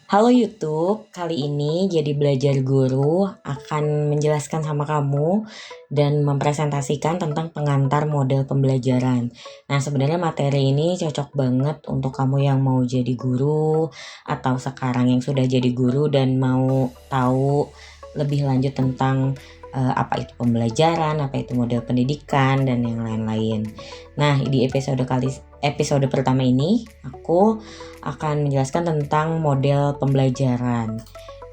Halo YouTube, kali ini jadi belajar guru akan menjelaskan sama kamu dan mempresentasikan tentang pengantar model pembelajaran. Nah, sebenarnya materi ini cocok banget untuk kamu yang mau jadi guru atau sekarang yang sudah jadi guru dan mau tahu lebih lanjut tentang apa itu pembelajaran, apa itu model pendidikan dan yang lain-lain. Nah, di episode pertama ini aku akan menjelaskan tentang model pembelajaran.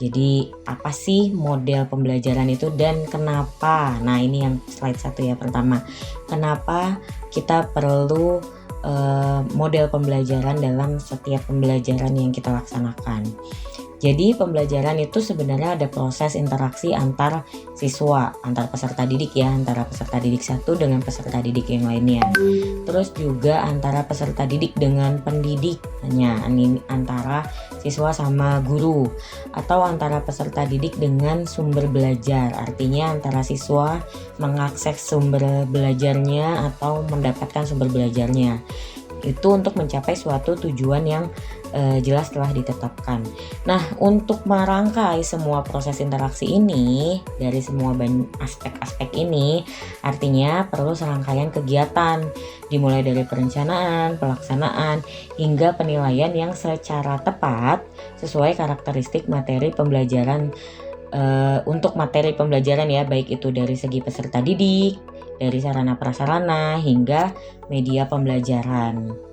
Jadi apa sih model pembelajaran itu dan kenapa? Nah, ini yang slide 1 ya pertama. Kenapa kita perlu model pembelajaran dalam setiap pembelajaran yang kita laksanakan? Jadi pembelajaran itu sebenarnya ada proses interaksi antar siswa, antar peserta didik ya, antara peserta didik satu dengan peserta didik yang lainnya. Terus juga antara peserta didik dengan pendidiknya, antara siswa sama guru, atau antara peserta didik dengan sumber belajar, artinya antara siswa mengakses sumber belajarnya atau mendapatkan sumber belajarnya. Itu untuk mencapai suatu tujuan yang jelas telah ditetapkan. Nah, untuk merangkai semua proses interaksi ini dari semua aspek-aspek ini, artinya perlu serangkaian kegiatan, dimulai dari perencanaan, pelaksanaan, hingga penilaian yang secara tepat sesuai karakteristik materi pembelajaran. Untuk materi pembelajaran ya, baik itu dari segi peserta didik, dari sarana prasarana, hingga media pembelajaran.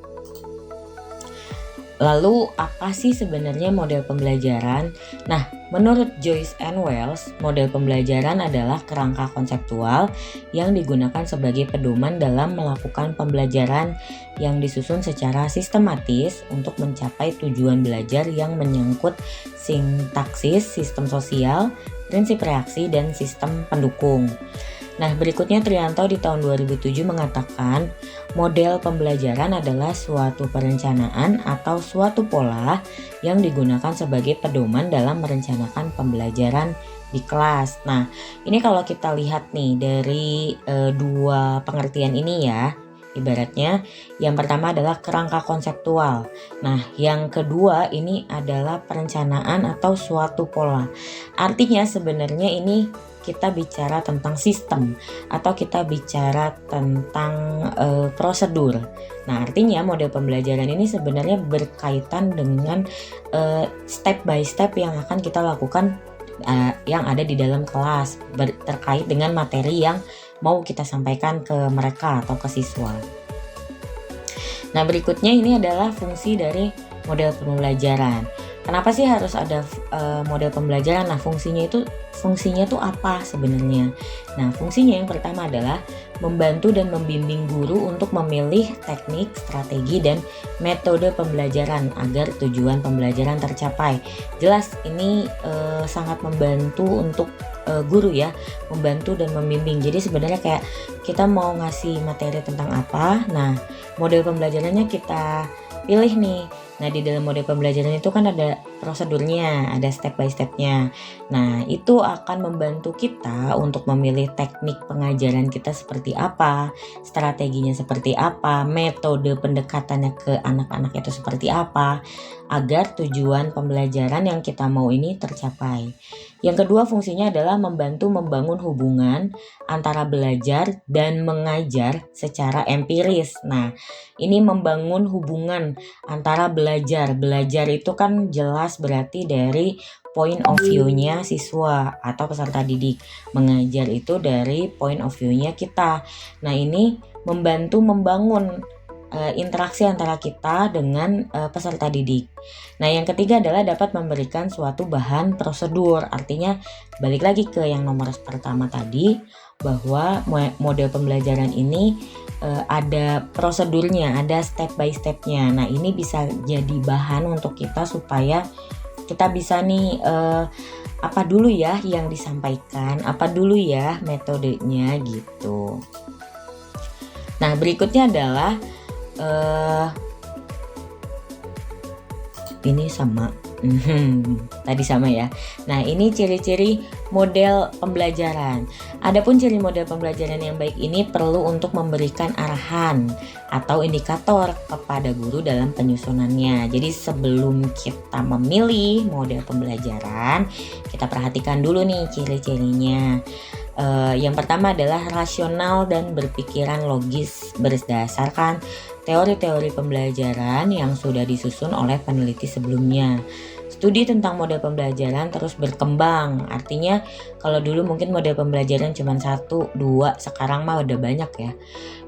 Lalu apa sih sebenarnya model pembelajaran? Nah, menurut Joyce and Wells, model pembelajaran adalah kerangka konseptual yang digunakan sebagai pedoman dalam melakukan pembelajaran yang disusun secara sistematis untuk mencapai tujuan belajar yang menyangkut sintaksis, sistem sosial, prinsip reaksi, dan sistem pendukung. Nah, berikutnya Trianto di tahun 2007 mengatakan model pembelajaran adalah suatu perencanaan atau suatu pola yang digunakan sebagai pedoman dalam merencanakan pembelajaran di kelas. Nah, ini kalau kita lihat nih dari dua pengertian ini ya, ibaratnya yang pertama adalah kerangka konseptual. Nah, yang kedua ini adalah perencanaan atau suatu pola. Artinya sebenarnya ini kita bicara tentang sistem atau kita bicara tentang prosedur. Nah, artinya model pembelajaran ini sebenarnya berkaitan dengan step by step yang akan kita lakukan yang ada di dalam kelas terkait dengan materi yang mau kita sampaikan ke mereka atau ke siswa. Nah, berikutnya ini adalah fungsi dari model pembelajaran. Kenapa sih harus ada model pembelajaran? Nah, fungsinya tuh apa sebenarnya? Nah, fungsinya yang pertama adalah membantu dan membimbing guru untuk memilih teknik, strategi, dan metode pembelajaran agar tujuan pembelajaran tercapai. Jelas ini sangat membantu untuk guru ya, membantu dan membimbing. Jadi sebenarnya kayak kita mau ngasih materi tentang apa, nah model pembelajarannya kita pilih nih. Nah, di dalam model pembelajaran itu kan ada prosedurnya, ada step by stepnya. Nah, itu akan membantu kita untuk memilih teknik pengajaran kita seperti apa, strateginya seperti apa, metode pendekatannya ke anak-anak itu seperti apa, agar tujuan pembelajaran yang kita mau ini tercapai. Yang kedua fungsinya adalah membantu membangun hubungan antara belajar dan mengajar secara empiris. Nah, ini membangun hubungan antara belajar. Belajar itu kan jelas berarti dari point of view-nya siswa atau peserta didik. Mengajar itu dari point of view-nya kita. Nah, ini membantu membangun interaksi antara kita dengan peserta didik. Nah, yang ketiga adalah dapat memberikan suatu bahan prosedur. Artinya balik lagi ke yang nomor pertama tadi, bahwa model pembelajaran ini ada prosedurnya, ada step by stepnya. Nah, ini bisa jadi bahan untuk kita supaya kita bisa nih apa dulu ya yang disampaikan, apa dulu ya metodenya gitu. Nah, berikutnya adalah ini sama. Tadi sama ya. Nah, ini ciri-ciri model pembelajaran. Adapun ciri model pembelajaran yang baik ini perlu untuk memberikan arahan atau indikator kepada guru dalam penyusunannya. Jadi sebelum kita memilih model pembelajaran, kita perhatikan dulu nih ciri-cirinya. Yang pertama adalah rasional dan berpikiran logis berdasarkan teori-teori pembelajaran yang sudah disusun oleh peneliti sebelumnya. Studi tentang model pembelajaran terus berkembang. Artinya kalau dulu mungkin model pembelajaran cuma 1, 2, sekarang mah udah banyak ya.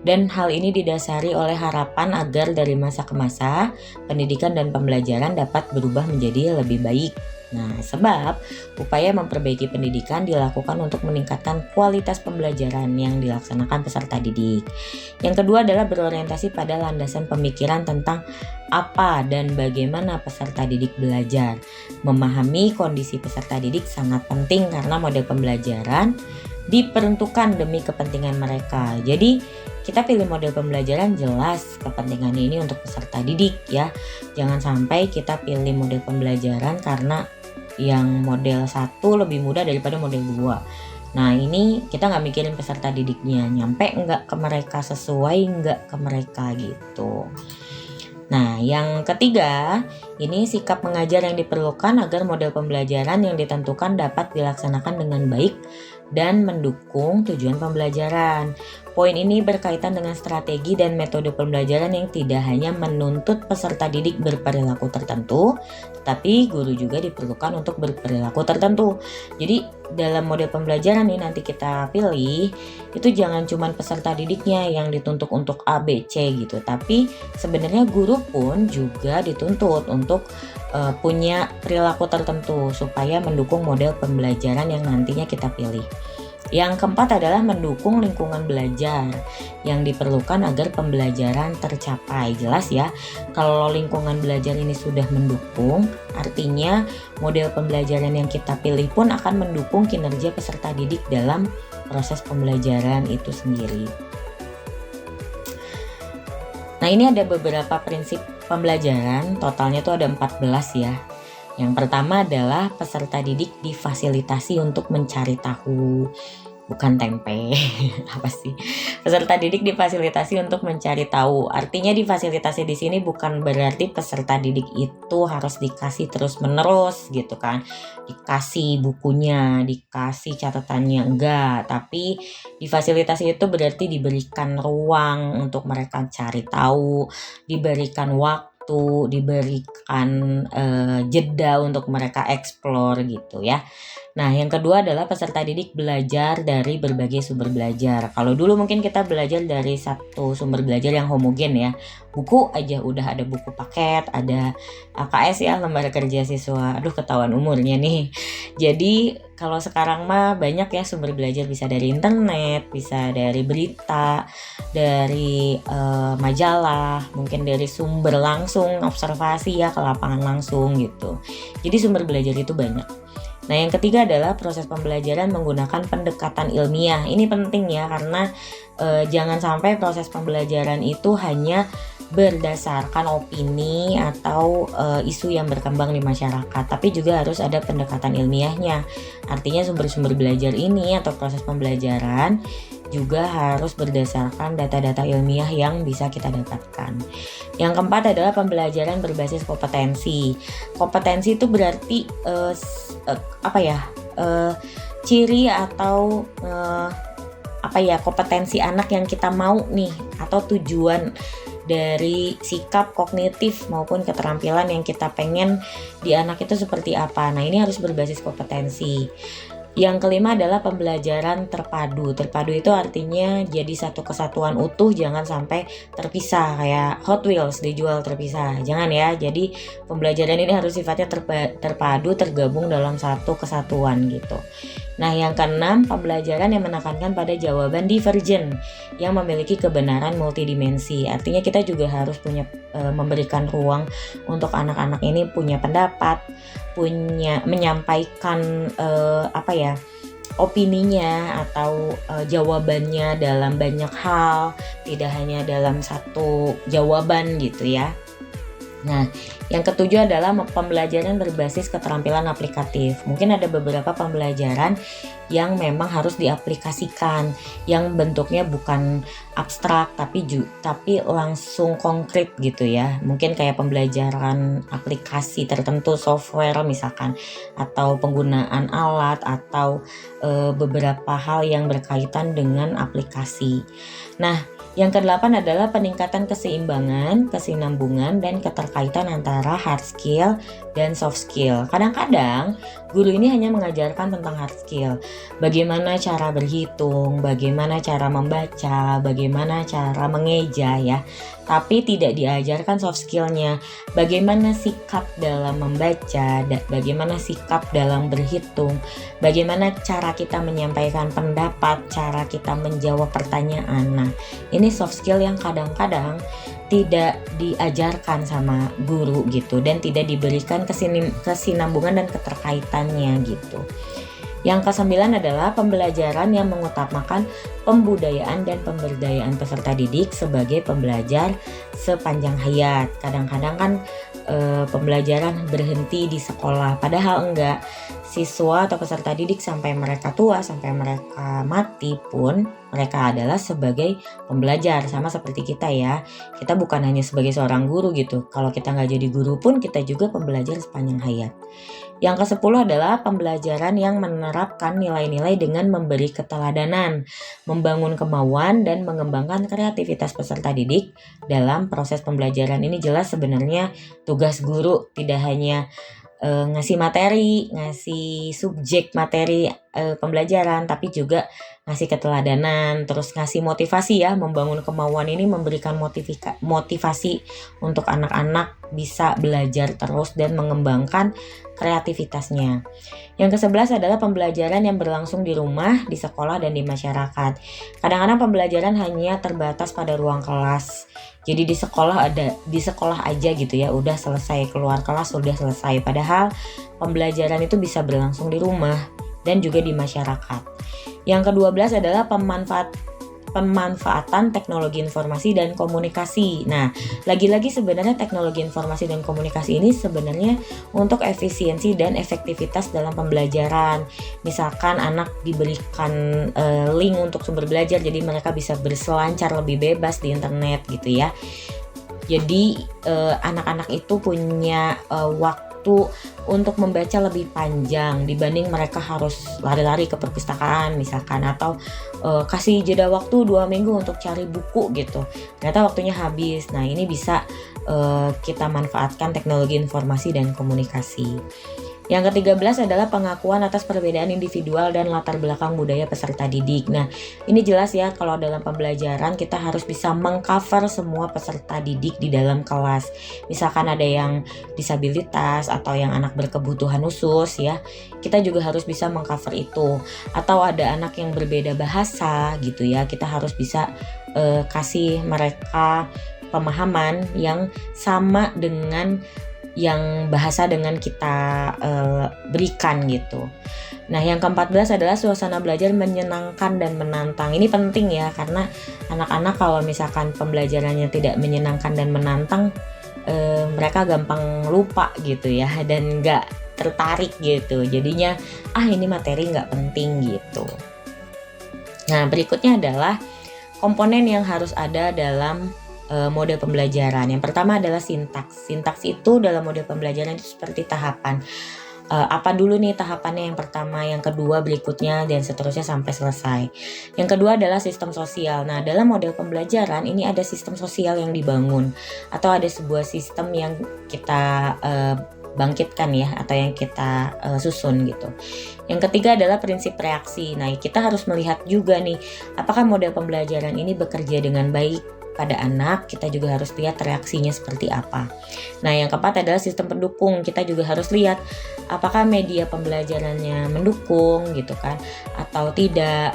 Dan hal ini didasari oleh harapan agar dari masa ke masa pendidikan dan pembelajaran dapat berubah menjadi lebih baik. Nah, sebab upaya memperbaiki pendidikan dilakukan untuk meningkatkan kualitas pembelajaran yang dilaksanakan peserta didik. Yang kedua adalah berorientasi pada landasan pemikiran tentang apa dan bagaimana peserta didik belajar. Memahami kondisi peserta didik sangat penting karena model pembelajaran diperuntukkan demi kepentingan mereka. Jadi kita pilih model pembelajaran jelas kepentingannya ini untuk peserta didik ya. Jangan sampai kita pilih model pembelajaran karena yang model 1 lebih mudah daripada model 2. Nah, ini kita nggak mikirin peserta didiknya, nyampe nggak ke mereka, sesuai nggak ke mereka gitu. Nah, yang ketiga, ini sikap mengajar yang diperlukan agar model pembelajaran yang ditentukan dapat dilaksanakan dengan baik dan mendukung tujuan pembelajaran. Poin ini berkaitan dengan strategi dan metode pembelajaran yang tidak hanya menuntut peserta didik berperilaku tertentu, tetapi guru juga diperlukan untuk berperilaku tertentu. Jadi dalam model pembelajaran nih nanti kita pilih, itu jangan cuma peserta didiknya yang dituntut untuk A, B, C gitu, tapi sebenarnya guru pun juga dituntut untuk punya perilaku tertentu supaya mendukung model pembelajaran yang nantinya kita pilih. Yang keempat adalah mendukung lingkungan belajar yang diperlukan agar pembelajaran tercapai. Jelas ya, kalau lingkungan belajar ini sudah mendukung, artinya model pembelajaran yang kita pilih pun akan mendukung kinerja peserta didik dalam proses pembelajaran itu sendiri. Nah, ini ada beberapa prinsip pembelajaran, totalnya tuh ada 14 ya. Yang pertama adalah peserta didik difasilitasi untuk mencari tahu, bukan tempe. Apa sih? Peserta didik difasilitasi untuk mencari tahu. Artinya difasilitasi di sini bukan berarti peserta didik itu harus dikasih terus-menerus gitu kan. Dikasih bukunya, dikasih catatannya, enggak. Tapi difasilitasi itu berarti diberikan ruang untuk mereka cari tahu, diberikan waktu, diberikan jeda untuk mereka eksplor gitu ya. Nah, yang kedua adalah peserta didik belajar dari berbagai sumber belajar. Kalau dulu mungkin kita belajar dari satu sumber belajar yang homogen ya. Buku aja udah ada buku paket, ada AKS ya, lembar kerja siswa. Aduh, ketahuan umurnya nih. Jadi kalau sekarang mah banyak ya sumber belajar, bisa dari internet, bisa dari berita, dari majalah, mungkin dari sumber langsung, observasi ya ke lapangan langsung gitu. Jadi sumber belajar itu banyak. Nah, yang ketiga adalah proses pembelajaran menggunakan pendekatan ilmiah. Ini penting ya, karena jangan sampai proses pembelajaran itu hanya berdasarkan opini atau isu yang berkembang di masyarakat, tapi juga harus ada pendekatan ilmiahnya. Artinya sumber-sumber belajar ini atau proses pembelajaran juga harus berdasarkan data-data ilmiah yang bisa kita dapatkan. Yang keempat adalah pembelajaran berbasis kompetensi. Kompetensi itu berarti ciri atau kompetensi anak yang kita mau nih, atau tujuan dari sikap kognitif maupun keterampilan yang kita pengen di anak itu seperti apa. Nah, ini harus berbasis kompetensi. Yang kelima adalah pembelajaran terpadu. Terpadu itu artinya jadi satu kesatuan utuh, jangan sampai terpisah kayak Hot Wheels dijual terpisah. Jangan ya. Jadi pembelajaran ini harus sifatnya terpadu, tergabung dalam satu kesatuan gitu. Nah, yang keenam, pembelajaran yang menekankan pada jawaban divergen yang memiliki kebenaran multidimensi. Artinya kita juga harus memberikan ruang untuk anak-anak ini punya pendapat, menyampaikan opininya atau jawabannya dalam banyak hal, tidak hanya dalam satu jawaban gitu ya. Nah, yang ketujuh adalah pembelajaran berbasis keterampilan aplikatif. Mungkin ada beberapa pembelajaran yang memang harus diaplikasikan, yang bentuknya bukan abstrak tapi langsung konkret gitu ya. Mungkin kayak pembelajaran aplikasi tertentu, software misalkan, atau penggunaan alat atau beberapa hal yang berkaitan dengan aplikasi. Nah, yang kedelapan adalah peningkatan keseimbangan, kesinambungan, dan keterkaitan antara hard skill dan soft skill. Kadang-kadang guru ini hanya mengajarkan tentang hard skill. Bagaimana cara berhitung, bagaimana cara membaca, bagaimana cara mengeja ya. Tapi tidak diajarkan soft skillnya. Bagaimana sikap dalam membaca, bagaimana sikap dalam berhitung, bagaimana cara kita menyampaikan pendapat, cara kita menjawab pertanyaan. Nah, ini soft skill yang kadang-kadang tidak diajarkan sama guru gitu, dan tidak diberikan kesinambungan dan keterkaitannya gitu. Yang ke-9 adalah pembelajaran yang mengutamakan pembudayaan dan pemberdayaan peserta didik sebagai pembelajar sepanjang hayat. Kadang-kadang kan pembelajaran berhenti di sekolah, padahal enggak. Siswa atau peserta didik sampai mereka tua, sampai mereka mati pun mereka adalah sebagai pembelajar, sama seperti kita ya. Kita bukan hanya sebagai seorang guru gitu. Kalau kita nggak jadi guru pun kita juga pembelajar sepanjang hayat. Yang ke-10 adalah pembelajaran yang menerapkan nilai-nilai dengan memberi keteladanan, membangun kemauan dan mengembangkan kreativitas peserta didik dalam proses pembelajaran. Ini jelas sebenarnya tugas guru, tidak hanya ngasih materi, ngasih subjek materi pembelajaran, tapi juga ngasih keteladanan, terus ngasih motivasi ya, membangun kemauan ini memberikan motivasi untuk anak-anak bisa belajar terus dan mengembangkan kreativitasnya. Yang ke-11 adalah pembelajaran yang berlangsung di rumah, di sekolah, dan di masyarakat. Kadang-kadang pembelajaran hanya terbatas pada ruang kelas. Jadi di sekolah aja gitu ya, udah selesai, keluar kelas udah selesai. Padahal pembelajaran itu bisa berlangsung di rumah dan juga di masyarakat. Yang ke-12 adalah pemanfaatan teknologi informasi dan komunikasi. Nah, lagi-lagi sebenarnya teknologi informasi dan komunikasi ini sebenarnya untuk efisiensi dan efektivitas dalam pembelajaran. Misalkan anak diberikan link untuk sumber belajar, jadi mereka bisa berselancar lebih bebas di internet gitu ya. Jadi anak-anak itu punya waktu untuk membaca lebih panjang dibanding mereka harus lari-lari ke perpustakaan misalkan, atau kasih jeda waktu 2 minggu untuk cari buku gitu, ternyata waktunya habis. Nah, ini bisa kita manfaatkan teknologi informasi dan komunikasi. Yang ke-13 adalah pengakuan atas perbedaan individual dan latar belakang budaya peserta didik. Nah, ini jelas ya, kalau dalam pembelajaran kita harus bisa mengcover semua peserta didik di dalam kelas. Misalkan ada yang disabilitas atau yang anak berkebutuhan khusus ya, kita juga harus bisa mengcover itu. Atau ada anak yang berbeda bahasa gitu ya, kita harus bisa kasih mereka pemahaman yang sama dengan yang bahasa dengan kita berikan gitu. Nah, yang ke-14 adalah suasana belajar menyenangkan dan menantang. Ini penting ya, karena anak-anak kalau misalkan pembelajarannya tidak menyenangkan dan menantang, mereka gampang lupa gitu ya, dan nggak tertarik gitu. Jadinya ini materi nggak penting gitu. Nah, berikutnya adalah komponen yang harus ada dalam mode pembelajaran. Yang pertama adalah sintaks. Sintaks itu dalam mode pembelajaran itu seperti tahapan. Apa dulu nih tahapannya, yang pertama, yang kedua, berikutnya, dan seterusnya sampai selesai. Yang kedua adalah sistem sosial. Nah, dalam model pembelajaran ini ada sistem sosial yang dibangun, atau ada sebuah sistem yang kita bangkitkan ya, atau yang kita susun gitu. Yang ketiga adalah prinsip reaksi. Nah, kita harus melihat juga nih, apakah model pembelajaran ini bekerja dengan baik pada anak. Kita juga harus lihat reaksinya seperti apa. Nah, yang keempat adalah sistem pendukung. Kita juga harus lihat apakah media pembelajarannya mendukung gitu kan, atau tidak,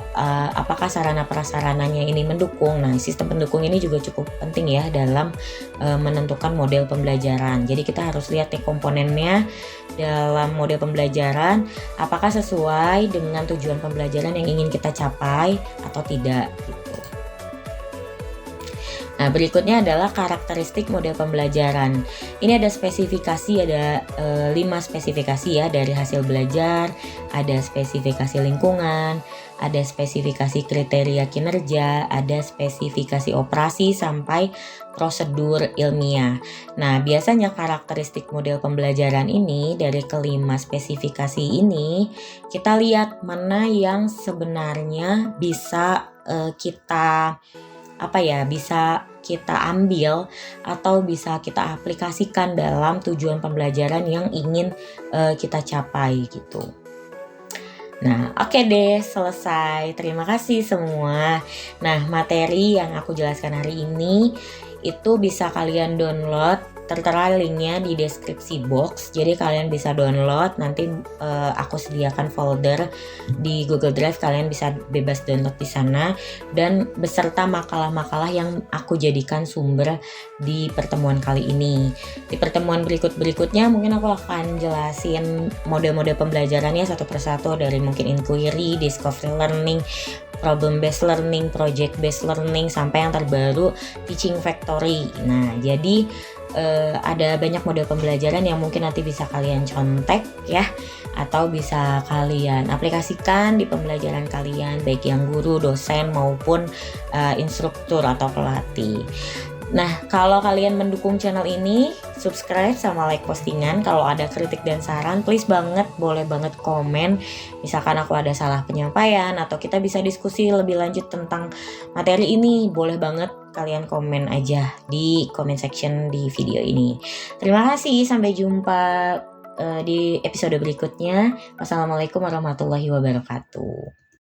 apakah sarana prasarananya ini mendukung. Nah, sistem pendukung ini juga cukup penting ya dalam menentukan model pembelajaran. Jadi kita harus lihat nih komponennya dalam model pembelajaran, apakah sesuai dengan tujuan pembelajaran yang ingin kita capai atau tidak gitu. Nah, berikutnya adalah karakteristik model pembelajaran. Ini ada spesifikasi, ada 5 spesifikasi ya, dari hasil belajar, ada spesifikasi lingkungan, ada spesifikasi kriteria kinerja, ada spesifikasi operasi, sampai prosedur ilmiah. Nah, biasanya karakteristik model pembelajaran ini, dari kelima spesifikasi ini, kita lihat mana yang sebenarnya bisa bisa kita ambil atau bisa kita aplikasikan dalam tujuan pembelajaran yang ingin kita capai gitu. Nah, oke deh, selesai. Terima kasih semua. Nah, materi yang aku jelaskan hari ini itu bisa kalian download, tertera linknya di deskripsi box. Jadi kalian bisa download, nanti aku sediakan folder di Google Drive, kalian bisa bebas download di sana, dan beserta makalah-makalah yang aku jadikan sumber di pertemuan kali ini. Di pertemuan berikutnya mungkin aku akan jelasin model-model pembelajarannya satu persatu, dari mungkin inquiry, discovery learning, problem based learning, project based learning, sampai yang terbaru teaching factory. Nah, jadi ada banyak model pembelajaran yang mungkin nanti bisa kalian contek ya, atau bisa kalian aplikasikan di pembelajaran kalian, baik yang guru, dosen maupun instruktur atau pelatih. Nah, kalau kalian mendukung channel ini, subscribe sama like postingan. Kalau ada kritik dan saran, please banget, boleh banget komen. Misalkan aku ada salah penyampaian atau kita bisa diskusi lebih lanjut tentang materi ini, boleh banget kalian komen aja di comment section di video ini. Terima kasih, sampai jumpa di episode berikutnya. Wassalamualaikum warahmatullahi wabarakatuh.